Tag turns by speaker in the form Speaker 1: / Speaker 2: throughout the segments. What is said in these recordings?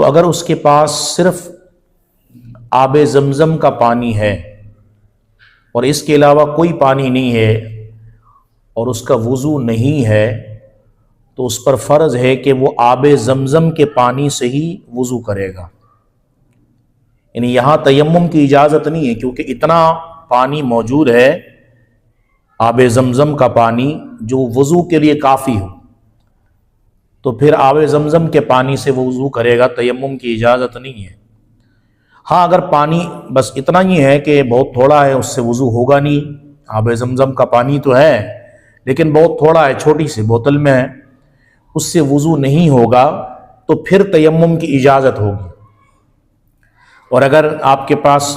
Speaker 1: تو اگر اس کے پاس صرف آب زمزم کا پانی ہے اور اس کے علاوہ کوئی پانی نہیں ہے اور اس کا وضو نہیں ہے، تو اس پر فرض ہے کہ وہ آب زمزم کے پانی سے ہی وضو کرے گا۔ یعنی یہاں تیمم کی اجازت نہیں ہے، کیونکہ اتنا پانی موجود ہے، آب زمزم کا پانی جو وضو کے لیے کافی ہو، تو پھر آب زمزم کے پانی سے وہ وضو کرے گا، تیمم کی اجازت نہیں ہے۔ ہاں اگر پانی بس اتنا ہی ہے کہ بہت تھوڑا ہے، اس سے وضو ہوگا نہیں، آب زمزم کا پانی تو ہے لیکن بہت تھوڑا ہے، چھوٹی سی بوتل میں ہے، اس سے وضو نہیں ہوگا، تو پھر تیمم کی اجازت ہوگی۔ اور اگر آپ کے پاس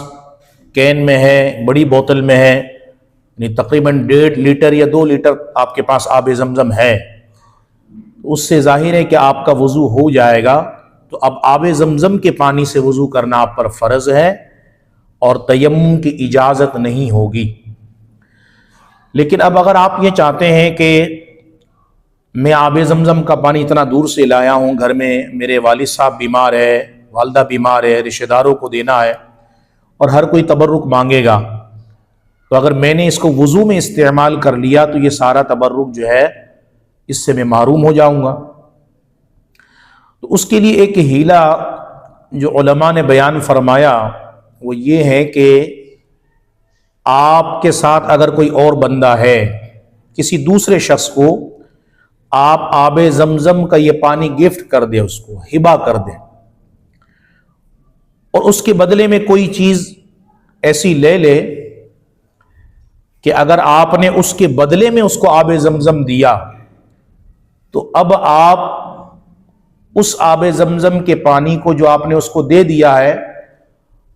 Speaker 1: کین میں ہے، بڑی بوتل میں ہے، یعنی تقریباً 1.5 لیٹر یا 2 لیٹر آپ کے پاس آب زمزم ہے، اس سے ظاہر ہے کہ آپ کا وضو ہو جائے گا، تو اب آب زمزم کے پانی سے وضو کرنا آپ پر فرض ہے اور تیمم کی اجازت نہیں ہوگی۔ لیکن اب اگر آپ یہ چاہتے ہیں کہ میں آب زمزم کا پانی اتنا دور سے لایا ہوں، گھر میں میرے والد صاحب بیمار ہے، والدہ بیمار ہے، رشتہ داروں کو دینا ہے اور ہر کوئی تبرک مانگے گا، تو اگر میں نے اس کو وضو میں استعمال کر لیا تو یہ سارا تبرک جو ہے اس سے میں محروم ہو جاؤں گا۔ تو اس کے لیے ایک ہیلہ جو علماء نے بیان فرمایا وہ یہ ہے کہ آپ کے ساتھ اگر کوئی اور بندہ ہے، کسی دوسرے شخص کو آپ آب زمزم کا یہ پانی گفٹ کر دے، اس کو ہبہ کر دے، اور اس کے بدلے میں کوئی چیز ایسی لے لے کہ اگر آپ نے اس کے بدلے میں اس کو آب زمزم دیا تو اب آپ اس آب زمزم کے پانی کو جو آپ نے اس کو دے دیا ہے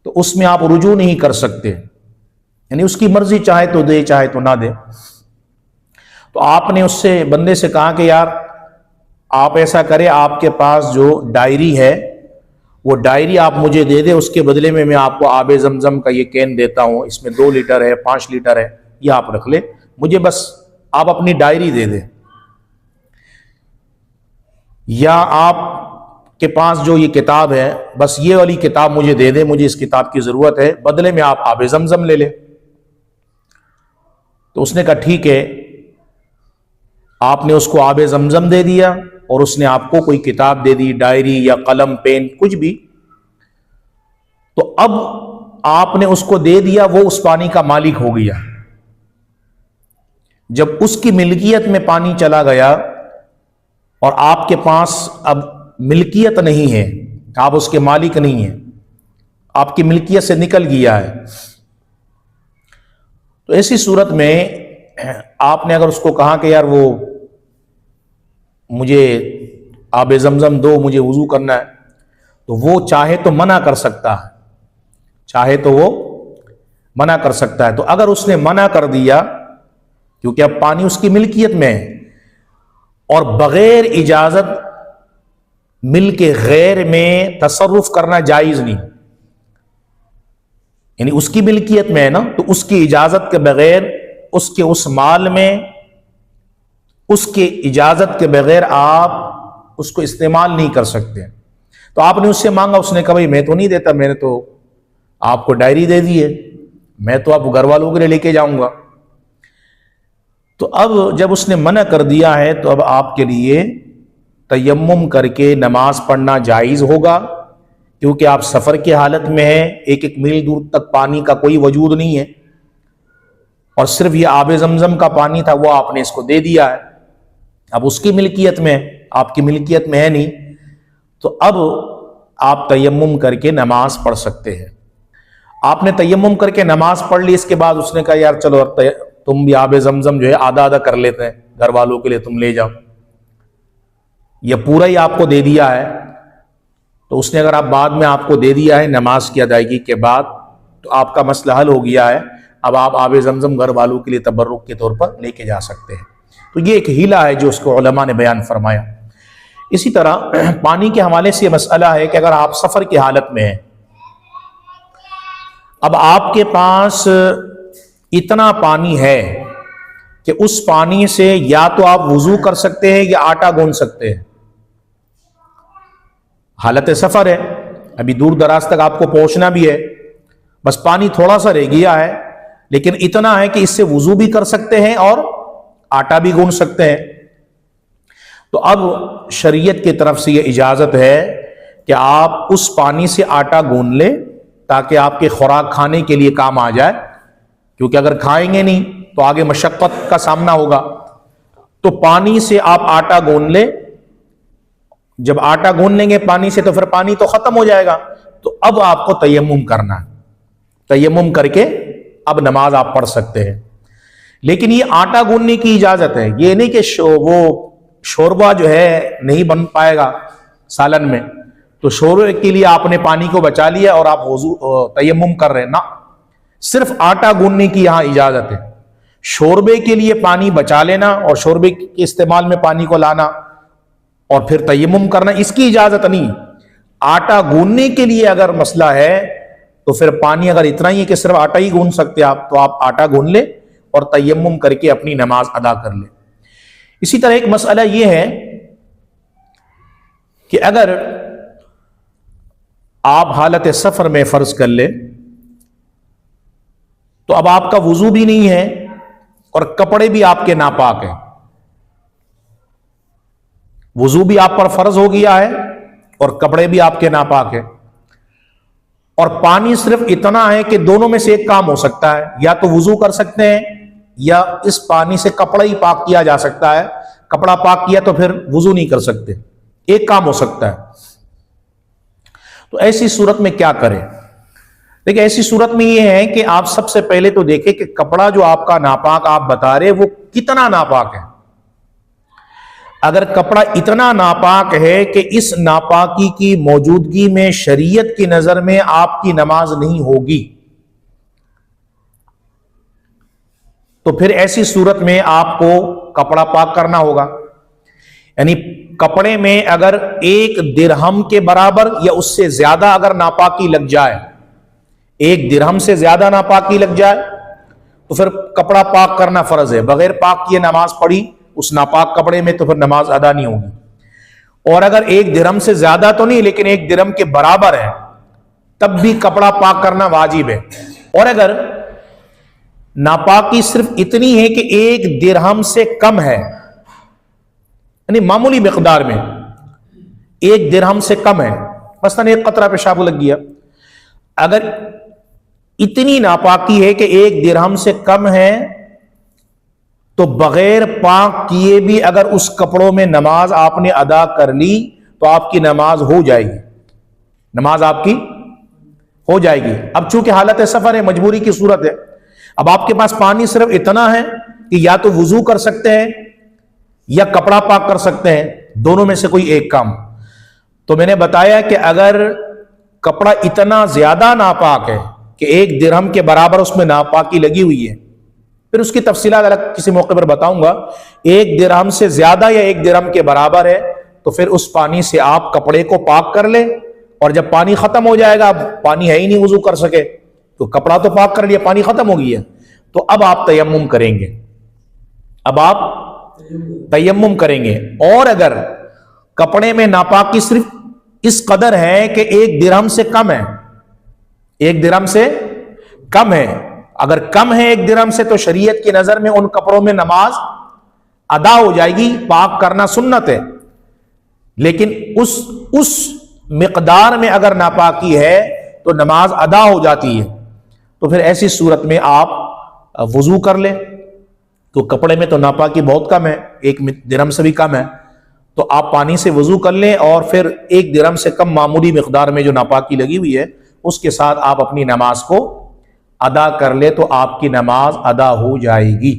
Speaker 1: تو اس میں آپ رجوع نہیں کر سکتے، یعنی اس کی مرضی، چاہے تو دے چاہے تو نہ دے۔ تو آپ نے اس سے بندے سے کہا کہ یار آپ ایسا کرے، آپ کے پاس جو ڈائری ہے وہ ڈائری آپ مجھے دے دے، اس کے بدلے میں آپ کو آب زمزم کا یہ کین دیتا ہوں، اس میں 2 لیٹر ہے، 5 لیٹر ہے، یہ آپ رکھ لے، مجھے بس آپ اپنی ڈائری دے دیں، یا آپ کے پاس جو یہ کتاب ہے بس یہ والی کتاب مجھے دے دیں، مجھے اس کتاب کی ضرورت ہے، بدلے میں آپ آب زمزم لے لیں۔ تو اس نے کہا ٹھیک ہے، آپ نے اس کو آب زمزم دے دیا اور اس نے آپ کو کوئی کتاب دے دی، ڈائری یا قلم، پین، کچھ بھی، تو اب آپ نے اس کو دے دیا، وہ اس پانی کا مالک ہو گیا۔ جب اس کی ملکیت میں پانی چلا گیا اور آپ کے پاس اب ملکیت نہیں ہے، آپ اس کے مالک نہیں ہیں، آپ کی ملکیت سے نکل گیا ہے، تو ایسی صورت میں آپ نے اگر اس کو کہا کہ یار وہ مجھے آب زمزم دو، مجھے وضو کرنا ہے، تو وہ چاہے تو منع کر سکتا ہے، چاہے تو وہ منع کر سکتا ہے۔ تو اگر اس نے منع کر دیا، کیونکہ اب پانی اس کی ملکیت میں ہے اور بغیر اجازت ملک غیر میں تصرف کرنا جائز نہیں، یعنی اس کی ملکیت میں ہے نا، تو اس کی اجازت کے بغیر اس کے اس مال میں اس کی اجازت کے بغیر آپ اس کو استعمال نہیں کر سکتے۔ تو آپ نے اس سے مانگا، اس نے کہا بھائی میں تو نہیں دیتا، میں نے تو آپ کو ڈائری دے دی ہے، میں تو آپ گھر والوں کے لیے لے کے جاؤں گا۔ تو اب جب اس نے منع کر دیا ہے تو اب آپ کے لیے تیمم کر کے نماز پڑھنا جائز ہوگا، کیونکہ آپ سفر کی حالت میں ہیں، 1 میل دور تک پانی کا کوئی وجود نہیں ہے، اور صرف یہ آب زمزم کا پانی تھا، وہ آپ نے اس کو دے دیا ہے، اب اس کی ملکیت میں، آپ کی ملکیت میں ہے نہیں، تو اب آپ تیمم کر کے نماز پڑھ سکتے ہیں۔ آپ نے تیمم کر کے نماز پڑھ لی، اس کے بعد اس نے کہا یار چلو تم بھی آب زمزم جو ہے آدھا آدھا کر لیتے ہیں، گھر والوں کے لیے تم لے جاؤ، یہ پورا ہی آپ کو دے دیا ہے، تو اس نے اگر آپ بعد میں آپ کو دے دیا ہے نماز کی ادائیگی کے بعد، تو آپ کا مسئلہ حل ہو گیا ہے، اب آپ آب زمزم گھر والوں کے لیے تبرک کے طور پر لے کے جا سکتے ہیں۔ تو یہ ایک ہیلہ ہے جو اس کو علماء نے بیان فرمایا۔ اسی طرح پانی کے حوالے سے یہ مسئلہ ہے کہ اگر آپ سفر کی حالت میں ہیں، اب آپ کے پاس اتنا پانی ہے کہ اس پانی سے یا تو آپ وضو کر سکتے ہیں یا آٹا گوندھ سکتے ہیں، حالت سفر ہے، ابھی دور دراز تک آپ کو پہنچنا بھی ہے، بس پانی تھوڑا سا رہ گیا ہے، لیکن اتنا ہے کہ اس سے وضو بھی کر سکتے ہیں اور آٹا بھی گون سکتے ہیں. تو اب شریعت کی طرف سے یہ اجازت ہے کہ آپ اس پانی سے آٹا گون لیں تاکہ آپ کے خوراک کھانے کے لیے کام آ جائے، کیونکہ اگر کھائیں گے نہیں تو آگے مشقت کا سامنا ہوگا. تو پانی سے آپ آٹا گون لیں. جب آٹا گون لیں گے پانی سے تو پھر پانی تو ختم ہو جائے گا، تو اب آپ کو تیمم کرنا ہے. تیمم کر کے اب نماز آپ پڑھ سکتے ہیں. لیکن یہ آٹا گوننے کی اجازت ہے، یہ نہیں کہ وہ شوربہ جو ہے نہیں بن پائے گا سالن میں تو شوربے کے لیے آپ نے پانی کو بچا لیا اور آپ تیمم کر رہے ہیں. نہ، صرف آٹا گوننے کی یہاں اجازت ہے. شوربے کے لیے پانی بچا لینا اور شوربے کے استعمال میں پانی کو لانا اور پھر تیمم کرنا، اس کی اجازت نہیں. آٹا گوننے کے لیے اگر مسئلہ ہے تو پھر پانی اگر اتنا ہی ہے کہ صرف آٹا ہی گون سکتے آپ، تو آپ آٹا گون لیں اور تیمم کر کے اپنی نماز ادا کر لیں. اسی طرح ایک مسئلہ یہ ہے کہ اگر آپ حالت سفر میں فرض کر لیں تو اب آپ کا وضو بھی نہیں ہے اور کپڑے بھی آپ کے ناپاک ہیں. وضو بھی آپ پر فرض ہو گیا ہے اور کپڑے بھی آپ کے ناپاک ہیں، اور پانی صرف اتنا ہے کہ دونوں میں سے ایک کام ہو سکتا ہے، یا تو وضو کر سکتے ہیں یا اس پانی سے کپڑا ہی پاک کیا جا سکتا ہے. کپڑا پاک کیا تو پھر وضو نہیں کر سکتے، ایک کام ہو سکتا ہے. تو ایسی صورت میں کیا کریں؟ دیکھیں، ایسی صورت میں یہ ہے کہ آپ سب سے پہلے تو دیکھیں کہ کپڑا جو آپ کا ناپاک آپ بتا رہے وہ کتنا ناپاک ہے. اگر کپڑا اتنا ناپاک ہے کہ اس ناپاکی کی موجودگی میں شریعت کی نظر میں آپ کی نماز نہیں ہوگی، تو پھر ایسی صورت میں آپ کو کپڑا پاک کرنا ہوگا. یعنی کپڑے میں اگر 1 درہم کے برابر یا اس سے زیادہ اگر ناپاکی لگ جائے، 1 درہم سے زیادہ ناپاکی لگ جائے تو پھر کپڑا پاک کرنا فرض ہے. بغیر پاک کیے نماز پڑھی اس ناپاک کپڑے میں تو پھر نماز ادا نہیں ہوگی. اور اگر 1 درہم سے زیادہ تو نہیں لیکن 1 درہم کے برابر ہے تب بھی کپڑا پاک کرنا واجب ہے. اور اگر ناپاکی صرف اتنی ہے کہ 1 درہم سے کم ہے، یعنی معمولی مقدار میں 1 درہم سے کم ہے، مثلا 1 قطرہ پیشاب لگ گیا، اگر اتنی ناپاکی ہے کہ 1 درہم سے کم ہے تو بغیر پاک کیے بھی اگر اس کپڑوں میں نماز آپ نے ادا کر لی تو آپ کی نماز ہو جائے گی. نماز آپ کی ہو جائے گی. اب چونکہ حالت سفر ہے، مجبوری کی صورت ہے، اب آپ کے پاس پانی صرف اتنا ہے کہ یا تو وضو کر سکتے ہیں یا کپڑا پاک کر سکتے ہیں، دونوں میں سے کوئی ایک کام. تو میں نے بتایا کہ اگر کپڑا اتنا زیادہ ناپاک ہے کہ 1 درہم کے برابر اس میں ناپاکی لگی ہوئی ہے، پھر اس کی تفصیلات الگ کسی موقع پر بتاؤں گا. 1 درہم سے زیادہ یا 1 درہم کے برابر ہے تو پھر اس پانی سے آپ کپڑے کو پاک کر لیں، اور جب پانی ختم ہو جائے گا، اب پانی ہے ہی نہیں وضو کر سکے تو کپڑا تو پاک کر لیا، پانی ختم ہو گئی ہے، تو اب آپ تیمم کریں گے. اب آپ تیمم کریں گے. اور اگر کپڑے میں ناپاکی صرف اس قدر ہے کہ 1 درہم سے کم ہے، 1 درہم سے کم ہے، اگر کم ہے 1 درہم سے تو شریعت کی نظر میں ان کپڑوں میں نماز ادا ہو جائے گی. پاک کرنا سنت ہے، لیکن اس مقدار میں اگر ناپاکی ہے تو نماز ادا ہو جاتی ہے. تو پھر ایسی صورت میں آپ وضو کر لیں. تو کپڑے میں تو ناپاکی بہت کم ہے، 1 درہم سے بھی کم ہے، تو آپ پانی سے وضو کر لیں اور پھر 1 درہم سے کم معمولی مقدار میں جو ناپاکی لگی ہوئی ہے اس کے ساتھ آپ اپنی نماز کو ادا کر لے تو آپ کی نماز ادا ہو جائے گی.